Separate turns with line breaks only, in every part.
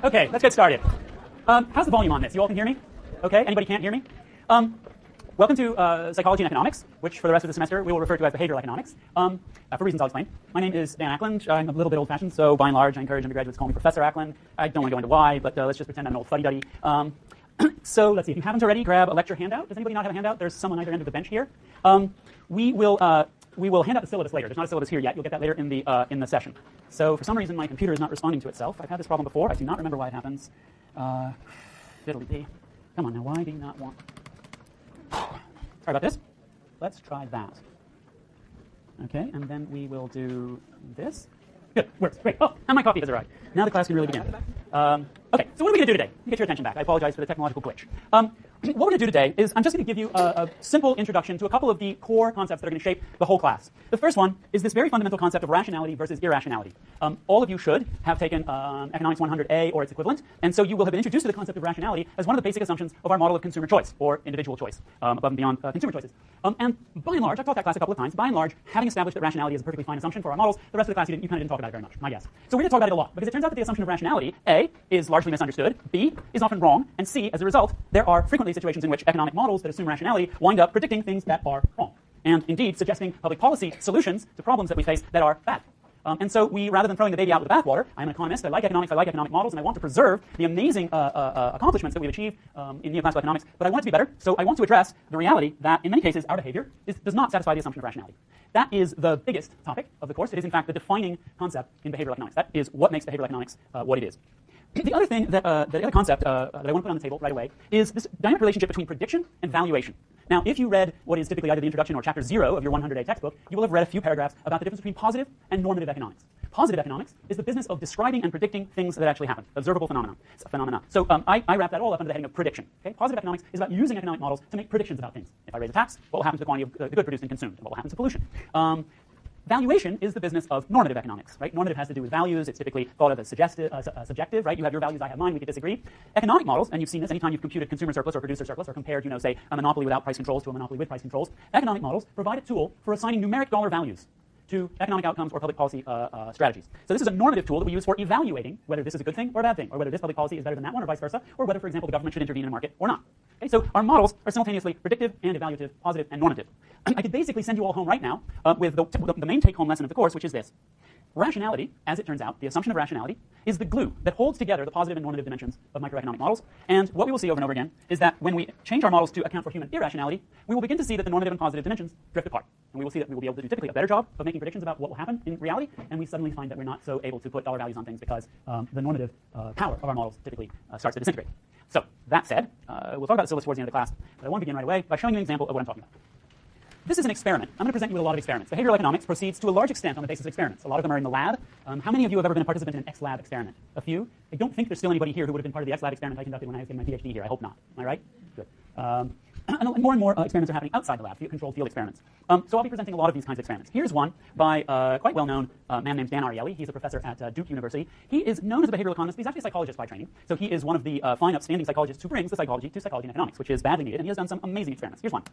Okay, let's get started. How's the volume on this? You all can hear me? Okay, anybody can't hear me? Welcome to Psychology and Economics, which for the rest of the semester we will refer to as Behavioral Economics, for reasons I'll explain. My name is Dan Ackland. I'm a little bit old-fashioned, so by and large I encourage undergraduates to call me Professor Ackland. I don't want to go into why, but let's just pretend I'm an old fuddy-duddy. So let's see, if you haven't already, grab a lecture handout. Does anybody not have a handout? There's someone either end of the bench here. We will hand out the syllabus later. There's not a syllabus here yet. You'll get that later in the session. So for some reason my computer is not responding to itself. I've had this problem before. I do not remember why it happens. Fiddly-dee. Come on now, why do you not want... Sorry about this. Let's try that. Okay, and then we will do this. Good, works, great. Oh, and my coffee has arrived. Now the class can really begin. Okay, so what are we going to do today? Let me get your attention back. I apologize for the technological glitch. What we're going to do today is I'm just going to give you a simple introduction to a couple of the core concepts that are going to shape the whole class. The first one is this very fundamental concept of rationality versus irrationality. All of you should have taken Economics 100A or its equivalent, and so you will have been introduced to the concept of rationality as one of the basic assumptions of our model of consumer choice, or individual choice, above and beyond consumer choices. And by and large, I've taught that class a couple of times, by and large, having established that rationality is a perfectly fine assumption for our models, the rest of the class you kind of didn't talk about it very much, my guess. So we're going to talk about it a lot, because it turns out that the assumption of rationality, A, is largely misunderstood, B, is often wrong, and C, as a result, there are frequently situations in which economic models that assume rationality wind up predicting things that are wrong, and indeed suggesting public policy solutions to problems that we face that are bad. And so we, rather than throwing the baby out with the bathwater, I'm an economist, I like economics, I like economic models, and I want to preserve the amazing accomplishments that we've achieved in neoclassical economics, but I want it to be better, so I want to address the reality that in many cases our behavior does not satisfy the assumption of rationality. That is the biggest topic of the course. It is in fact the defining concept in behavioral economics. That is what makes behavioral economics what it is. The other thing the other concept that I want to put on the table right away is this dynamic relationship between prediction and valuation. Now, if you read what is typically either the introduction or chapter 0 of your 100A textbook, you will have read a few paragraphs about the difference between positive and normative economics. Positive economics is the business of describing and predicting things that actually happen, observable phenomena. So I wrap that all up under the heading of prediction. Okay? Positive economics is about using economic models to make predictions about things. If I raise a tax, what will happen to the quantity of the good produced and consumed? And what will happen to pollution? Valuation is the business of normative economics, right? Normative has to do with values. It's typically thought of as subjective, right? You have your values, I have mine, we could disagree. Economic models, and you've seen this anytime you've computed consumer surplus or producer surplus or compared, say, a monopoly without price controls to a monopoly with price controls, economic models provide a tool for assigning numeric dollar values to economic outcomes or public policy strategies. So this is a normative tool that we use for evaluating whether this is a good thing or a bad thing, or whether this public policy is better than that one or vice versa, or whether, for example, the government should intervene in a market or not. Okay, so our models are simultaneously predictive and evaluative, positive and normative. I could basically send you all home right now with the main take-home lesson of the course, which is this. Rationality, as it turns out, the assumption of rationality, is the glue that holds together the positive and normative dimensions of microeconomic models. And what we will see over and over again is that when we change our models to account for human irrationality, we will begin to see that the normative and positive dimensions drift apart. And we will see that we will be able to do typically a better job of making predictions about what will happen in reality, and we suddenly find that we're not so able to put dollar values on things because the normative power of our models typically starts to disintegrate. So, that said, we'll talk about the syllabus towards the end of the class, but I want to begin right away by showing you an example of what I'm talking about. This is an experiment. I'm going to present you with a lot of experiments. Behavioral economics proceeds to a large extent on the basis of experiments. A lot of them are in the lab. How many of you have ever been a participant in an X-Lab experiment? A few? I don't think there's still anybody here who would have been part of the X-Lab experiment I conducted when I was getting my PhD here. I hope not. Am I right? Good. And more experiments are happening outside the lab, controlled field experiments. So I'll be presenting a lot of these kinds of experiments. Here's one by a quite well-known man named Dan Ariely. He's a professor at Duke University. He is known as a behavioral economist, but he's actually a psychologist by training. So he is one of the fine, upstanding psychologists who brings the psychology to psychology and economics, which is badly needed, and he has done some amazing experiments. Here's one.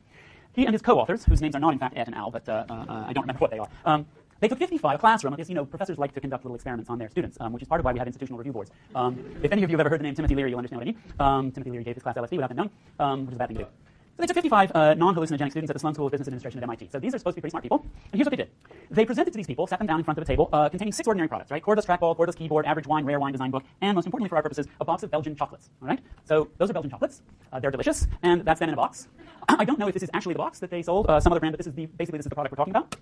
He and his co-authors, whose names are not in fact Ed and Al, but I don't remember what they are. They took 55, a classroom, because, professors like to conduct little experiments on their students, which is part of why we have institutional review boards. If any of you have ever heard the name Timothy Leary, you'll understand what I mean. Timothy Leary gave his class LSD without them knowing, which is a bad thing to do. So they took 55 non-hallucinogenic students at the Sloan School of Business Administration at MIT. So these are supposed to be pretty smart people. And here's what they did. They presented to these people, sat them down in front of a table containing 6 ordinary products, right? Cordless trackball, cordless keyboard, average wine, rare wine design book, and most importantly for our purposes, a box of Belgian chocolates, all right? So those are Belgian chocolates. They're delicious, and that's them in a box. I don't know if this is actually the box that they sold, some other brand, but this is the product we're talking about.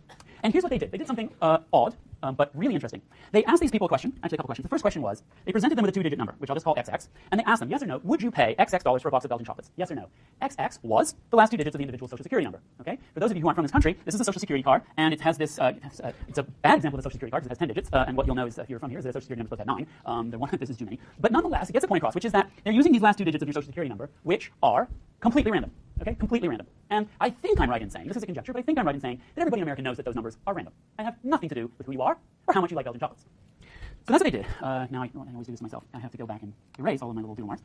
And here's what they did. They did something odd, but really interesting. They asked these people a question, actually a couple questions. The first question was, they presented them with a 2-digit number, which I'll just call XX, and they asked them, yes or no, would you pay XX dollars for a box of Belgian chocolates? Yes or no? XX was the last 2 digits of the individual's social security number, okay? For those of you who aren't from this country, this is a social security card, and it has this, it's a bad example of a social security card because it has 10 digits, and what you'll know is if you're from here is that a social security number is supposed to have 9. This is too many. But nonetheless, it gets a point across, which is that they're using these last 2 digits of your social security number, which are completely random. Okay, completely random. And I think I'm right in saying, this is a conjecture, but I think I'm right in saying that everybody in America knows that those numbers are random and have nothing to do with who you are or how much you like Belgian chocolates. So that's what they did. Now, I always do this myself. I have to go back and erase all of my little doodle marks.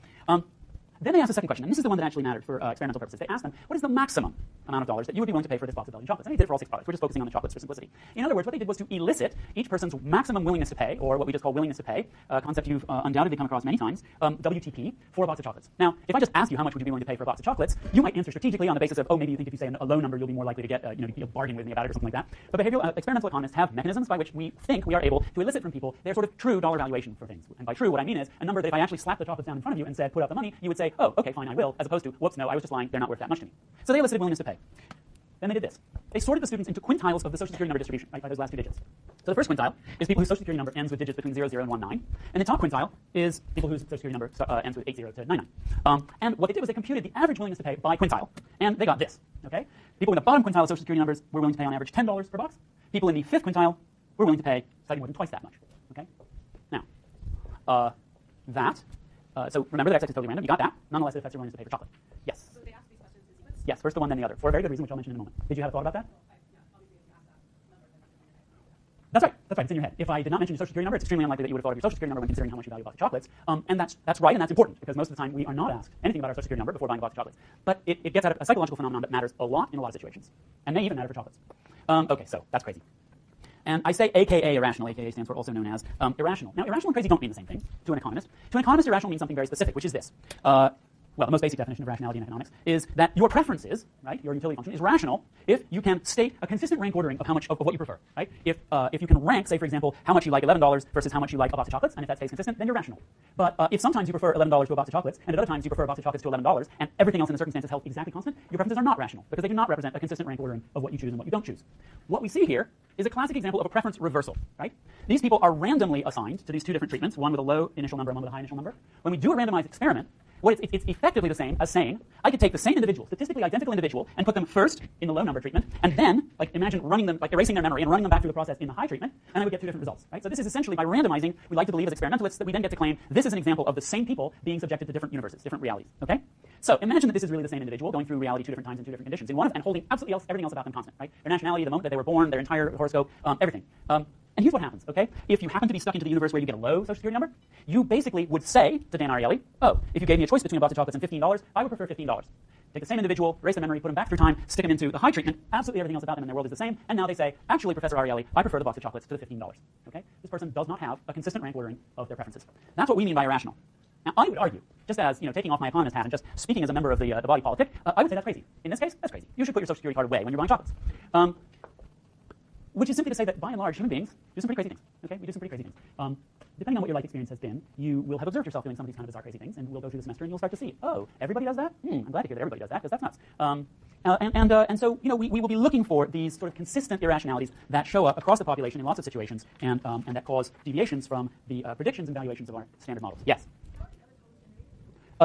Then they asked a second question, and this is the one that actually mattered for experimental purposes. They asked them, what is the maximum amount of dollars that you would be willing to pay for this box of Belgian chocolates? And they did it for all 6 products. We're just focusing on the chocolates for simplicity. In other words, what they did was to elicit each person's maximum willingness to pay, or what we just call willingness to pay, a concept you've undoubtedly come across many times, WTP, for a box of chocolates. Now, if I just ask you how much would you be willing to pay for a box of chocolates, you might answer strategically on the basis of, oh, maybe you think if you say a low number, you'll be more likely to get, a bargain with me about it or something like that. But behavioral experimental economists have mechanisms by which we think we are able to elicit from people their sort of true dollar valuation for things. And by true, what I mean is a number that if I actually slapped the chocolates down in front of you and said, put up the money, you would say, oh, okay, fine, I will, as opposed to, whoops, no, I was just lying, they're not worth that much to me. So they elicited willingness to pay. Then they did this. They sorted the students into quintiles of the Social Security number distribution, right, by those last 2 digits. So the first quintile is people whose Social Security number ends with digits between 00 and 19, and the top quintile is people whose Social Security number ends with 80 to 99. And what they did was they computed the average willingness to pay by quintile, and they got this. Okay, people in the bottom quintile of Social Security numbers were willing to pay on average $10 per box. People in the 5th quintile were willing to pay slightly more than twice that much. Okay, now so remember that x is totally random. You got that. Nonetheless, it affects your willingness to pay for chocolate. Yes.
So they ask these questions in sequence?
Yes, first the one, then the other, for a very good reason, which I'll mention in a moment. Did you have a thought about that? That's right. It's in your head. If I did not mention your Social Security number, it's extremely unlikely that you would have thought of your Social Security number when considering how much you value a box of chocolates. And that's right, and that's important, because most of the time we are not asked anything about our Social Security number before buying a box of chocolates. But it gets at a psychological phenomenon that matters a lot in a lot of situations, and may even matter for chocolates. Okay, so that's crazy. And I say AKA irrational. AKA stands for also known as irrational. Now, irrational and crazy don't mean the same thing to an economist. To an economist, irrational means something very specific, which is this. Well, the most basic definition of rationality in economics is that your preferences, right, your utility function, is rational if you can state a consistent rank ordering of how much of what you prefer, right? If you can rank, say, for example, how much you like $11 versus how much you like a box of chocolates, and if that stays consistent, then you're rational. But if sometimes you prefer $11 to a box of chocolates, and at other times you prefer a box of chocolates to $11, and everything else in the circumstances held exactly constant, your preferences are not rational, because they do not represent a consistent rank ordering of what you choose and what you don't choose. What we see here is a classic example of a preference reversal, right? These people are randomly assigned to these 2 different treatments, one with a low initial number and one with a high initial number. When we do a randomized experiment, it's effectively the same as saying I could take the same individual, statistically identical individual, and put them first in the low number treatment, and then, imagine running them, erasing their memory and running them back through the process in the high treatment, and I would get 2 different results, right? So this is essentially, by randomizing, we like to believe as experimentalists that we then get to claim this is an example of the same people being subjected to different universes, different realities, okay? So imagine that this is really the same individual going through reality 2 different times in 2 different conditions, and holding absolutely everything else about them constant, right? Their nationality, the moment that they were born, their entire horoscope, everything. And here's what happens, okay? If you happen to be stuck into the universe where you get a low Social Security number, you basically would say to Dan Ariely, oh, if you gave me a choice between a box of chocolates and $15, I would prefer $15. Take the same individual, erase their memory, put them back through time, stick them into the high treatment, absolutely everything else about them in their world is the same, and now they say, actually, Professor Ariely, I prefer the box of chocolates to the $15, okay? This person does not have a consistent rank ordering of their preferences. That's what we mean by irrational. Now, I would argue, just as, taking off my economist hat and just speaking as a member of the body politic, I would say that's crazy. In this case, that's crazy. You should put your Social Security card away when you're buying chocolates. Which is simply to say that, by and large, human beings do some pretty crazy things. Okay, we do some pretty crazy things. Depending on what your life experience has been, you will have observed yourself doing some of these kind of bizarre, crazy things, and we'll go through the semester, and you'll start to see, oh, everybody does that? I'm glad to hear that everybody does that, because that's nuts. And so, we will be looking for these sort of consistent irrationalities that show up across the population in lots of situations, and that cause deviations from the predictions and valuations of our standard models. Yes.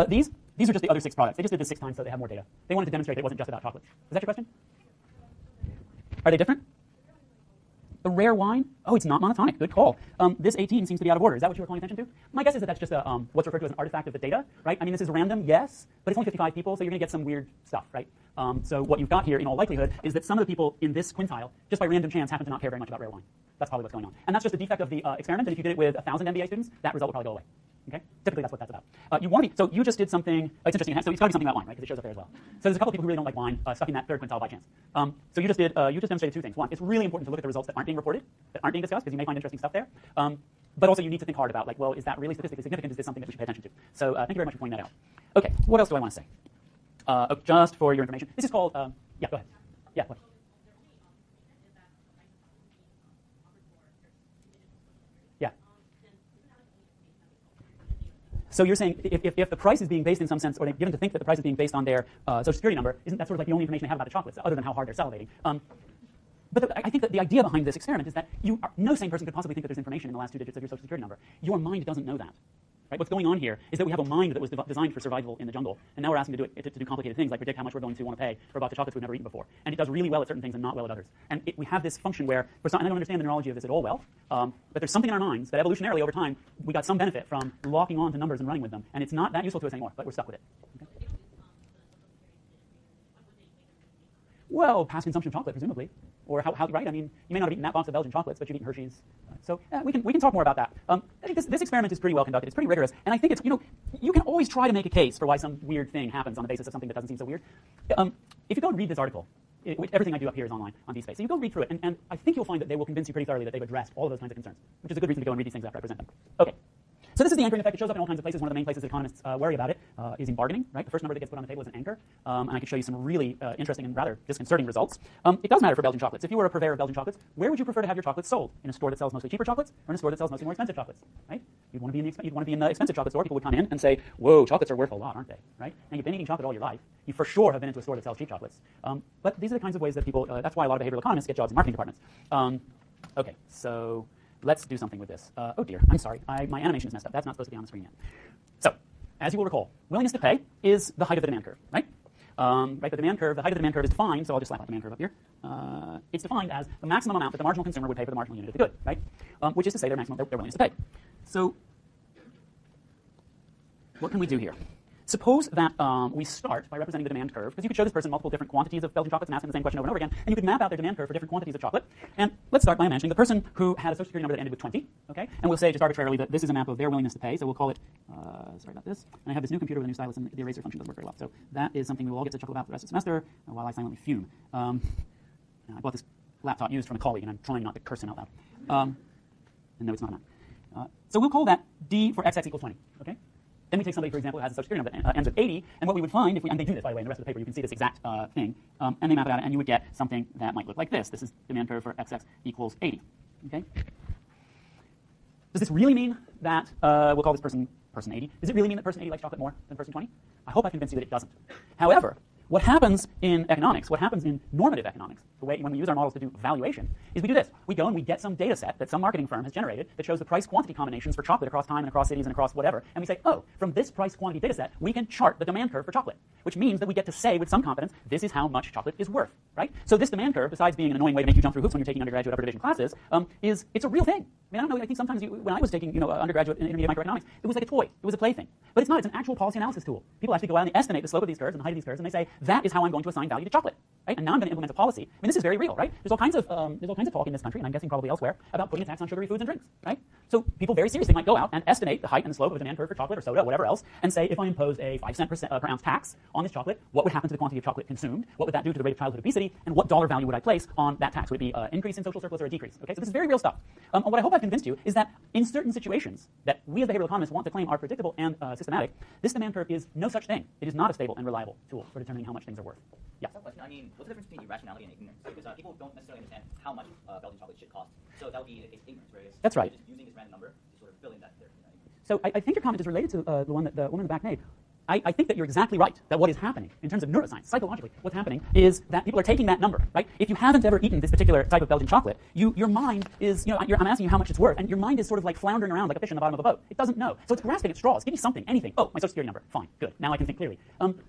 These are just the other 6 products. They just did this 6 times so they have more data. They wanted to demonstrate that it wasn't just about chocolate. Is that your question? Are they different? The rare wine? Oh, it's not monotonic. Good call. This 18 seems to be out of order. Is that what you were calling attention to? My guess is that that's just what's referred to as an artifact of the data, right? I mean, this is random, yes, but it's only 55 people, so you're going to get some weird stuff, right? So what you've got here, in all likelihood, is that some of the people in this quintile, just by random chance, happen to not care very much about rare wine. That's probably what's going on. And that's just a defect of the experiment, and if you did it with 1,000 MBA students, that result will probably go away. Okay? Typically, that's what that's about. So you just did something, it's interesting, so it's got to be something about wine, right? Because it shows up there as well. So there's a couple of people who really don't like wine stuck in that 3rd quintile by chance. So you just demonstrated 2 things. One, it's really important to look at the results that aren't being reported, that aren't being discussed, because you may find interesting stuff there. But also you need to think hard about, well, is that really statistically significant? Is this something that we should pay attention to? So thank you very much for pointing that out. Okay, what else do I want to say? Just for your information, this is called, yeah, go ahead. Yeah, what? So you're saying if the price is being based in some sense, or they're given to think that the price is being based on their Social Security number, isn't that sort of like the only information they have about the chocolates, other than how hard they're salivating? But I think that the idea behind this experiment is that no sane person could possibly think that there's information in the last 2 digits of your Social Security number. Your mind doesn't know that. Right? What's going on here is that we have a mind that was designed for survival in the jungle, and now we're asking to do complicated things like predict how much we're going to want to pay for a box of chocolates we've never eaten before. And it does really well at certain things and not well at others. And we have this function where, and I don't understand the neurology of this at all well, but there's something in our minds that evolutionarily over time, we got some benefit from locking on to numbers and running with them. And it's not that useful to us anymore, but we're stuck with it. Okay? Well, past consumption of chocolate, presumably. Or how right? I mean, you may not have eaten that box of Belgian chocolates, but you've eaten Hershey's. So we can talk more about that. I think this experiment is pretty well conducted. It's pretty rigorous, and I think it's, you can always try to make a case for why some weird thing happens on the basis of something that doesn't seem so weird. If you go and read this article, everything I do up here is online on DSpace. So you go read through it, and I think you'll find that they will convince you pretty thoroughly that they've addressed all of those kinds of concerns, which is a good reason to go and read these things after I present them. Okay. So this is the anchoring effect. It shows up in all kinds of places. One of the main places that economists worry about it is in bargaining, right? The first number that gets put on the table is an anchor, and I can show you some really interesting and rather disconcerting results. It does matter for Belgian chocolates. If you were a purveyor of Belgian chocolates, where would you prefer to have your chocolates sold? In a store that sells mostly cheaper chocolates, or in a store that sells mostly more expensive chocolates, right? You'd want to be in the expensive chocolate store. People would come in and say, "Whoa, chocolates are worth a lot, aren't they?" Right? Now you've been eating chocolate all your life. You for sure have been into a store that sells cheap chocolates. But these are the kinds of ways that people. That's why a lot of behavioral economists get jobs in marketing departments. Okay, so. Let's do something with this. Oh dear, I'm sorry. My animation is messed up. That's not supposed to be on the screen yet. So, as you will recall, willingness to pay is the height of the demand curve, right? The demand curve, the height of the demand curve is defined, so I'll just slap out the demand curve up here. It's defined as the maximum amount that the marginal consumer would pay for the marginal unit of the good, right? Which is to say their willingness to pay. So, what can we do here? Suppose that we start by representing the demand curve, because you could show this person multiple different quantities of Belgian chocolates and ask them the same question over and over again, and you could map out their demand curve for different quantities of chocolate. And let's start by imagining the person who had a social security number that ended with 20, okay? And we'll say just arbitrarily that this is a map of their willingness to pay, so we'll call it, sorry about this, and I have this new computer with a new stylus, and the eraser function doesn't work very well. So that is something we will all get to chuckle about for the rest of the semester, while I silently fume. I bought this laptop used from a colleague, and I'm trying not to curse him out loud. And no, it's not enough. So we'll call that D for XX equals 20, okay? Then we take somebody, for example, who has a social security number that ends with 80, and what we would find, and they do this, by the way, in the rest of the paper, you can see this exact thing, and they map it out, and you would get something that might look like this. This is demand curve for XX equals 80, okay? Does this really mean that, we'll call this person 80, does it really mean that person 80 likes chocolate more than person 20? I hope I convinced you that it doesn't. However, what happens in economics, what happens in normative economics, the way when we use our models to do valuation, is we do this. We go and we get some data set that some marketing firm has generated that shows the price-quantity combinations for chocolate across time and across cities and across whatever, and we say, oh, from this price-quantity data set, we can chart the demand curve for chocolate, which means that we get to say with some confidence, this is how much chocolate is worth, right? So this demand curve, besides being an annoying way to make you jump through hoops when you're taking undergraduate upper division classes, it's a real thing. I mean, I don't know, I think sometimes when I was taking undergraduate and intermediate microeconomics, it was like a toy. It was a plaything. But it's not. It's an actual policy analysis tool. People actually go out and they estimate the slope of these curves and the height of these curves, and they say, that is how I'm going to assign value to chocolate, right? And now I'm going to implement a policy. I mean, this is very real, right? There's all kinds of talk in this country, and I'm guessing probably elsewhere, about putting a tax on sugary foods and drinks, right? So people very seriously might go out and estimate the height and the slope of a demand curve for chocolate or soda, or whatever else, and say, if I impose a 5 cent per ounce tax on this chocolate, what would happen to the quantity of chocolate consumed? What would that do to the rate of childhood obesity? And what dollar value would I place on that tax? Would it be an increase in social surplus or a decrease? Okay, so this is very real stuff. And what I hope I've convinced you is that in certain situations that we as behavioral economists want to claim are predictable and systematic, this demand curve is no such thing. It is not a stable and reliable tool for determining how much things are worth. Yeah.
So question. I mean, what's the difference between irrationality and ignorance? Because people don't necessarily understand how much Belgian chocolate should cost. So that would be a case of ignorance, whereas
that's right.
Just using this random number to sort of fill in that there.
So I think your comment is related to the one that the woman in the back made. I think that you're exactly right, that what is happening in terms of neuroscience, psychologically, what's happening is that people are taking that number, right? If you haven't ever eaten this particular type of Belgian chocolate, your mind is, I'm asking you how much it's worth, and your mind is sort of like floundering around like a fish in the bottom of a boat. It doesn't know. So it's grasping at straws. Give me something, anything. Oh, my social security number. Fine, good. Now I can think clearly.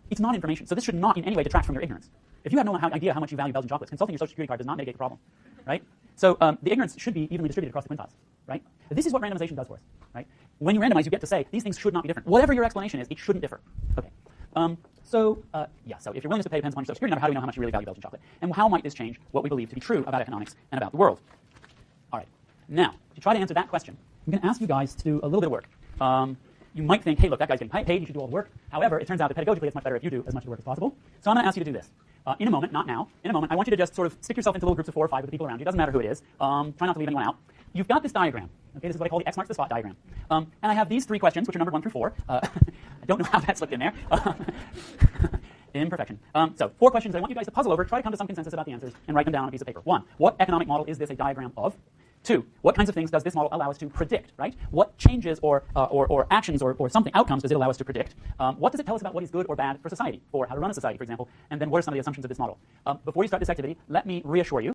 It's not information. So this should not in any way detract from your ignorance. If you have no idea how much you value Belgian chocolates, consulting your social security card does not mitigate the problem, right? So the ignorance should be evenly distributed across the quintiles, right? This is what randomization does for us, right? When you randomize, you get to say, these things should not be different. Whatever your explanation is, it shouldn't differ. Okay. So if your willingness to pay depends on your social security number, how do we know how much you really value Belgian chocolate? And how might this change what we believe to be true about economics and about the world? All right. Now, to try to answer that question, I'm going to ask you guys to do a little bit of work. You might think, hey, look, that guy's getting paid, you should do all the work. However, it turns out that pedagogically it's much better if you do as much of the work as possible. So I'm going to ask you to do this. In a moment, not now, in a moment, I want you to just sort of stick yourself into little groups of 4 or 5 with the people around you. It doesn't matter who it is. Try not to leave anyone out. You've got this diagram. Okay, this is what I call the X marks the spot diagram. And I have these 3 questions, which are numbered 1 through 4. I don't know how that slipped in there. Imperfection. So 4 questions I want you guys to puzzle over, try to come to some consensus about the answers, and write them down on a piece of paper. 1, what economic model is this a diagram of? 2, what kinds of things does this model allow us to predict, right? What changes or actions or something, outcomes does it allow us to predict? What does it tell us about what is good or bad for society, for how to run a society, for example? And then what are some of the assumptions of this model? Before you start this activity, let me reassure you